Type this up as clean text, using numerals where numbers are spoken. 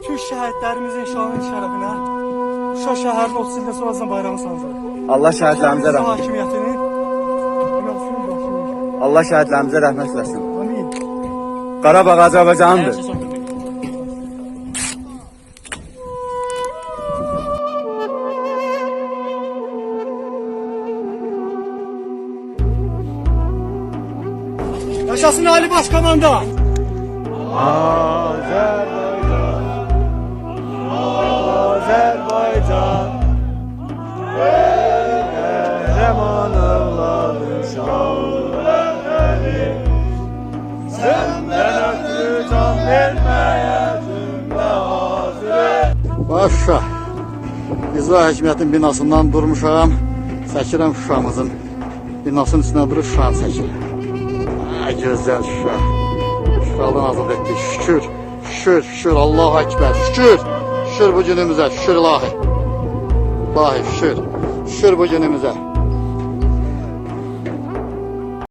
bütün şəhidlərimizin şanı şərəfinə Şuşa şəhərinin 30 ildə sonrasında bayramı sanacaq. Allah şəhidlərimizə rəhmət. Hakimiyyətini Allah şəhidlərimizə rəhmət eləsin. Amin. Qarabağ Azərbaycandır. Yaşasın Ali Başkomanda. Azerbaycan, Azerbaycan, kahraman evladın şanları, senden ötürü can vermeye cümle hazır. Şuşa, İcra Hakimiyyətin binasından durmuşam, çəkirəm Şuşamızın binasının üstüne durub Şuşanı çəkirəm. Gözəl Şuşa, Şuşadan azad etdik, şükür, şükür, şükür, Allahu Ekber, şükür, şükür bu günümüze, şükür ilahi, ilahi şükür, şükür bu günümüze.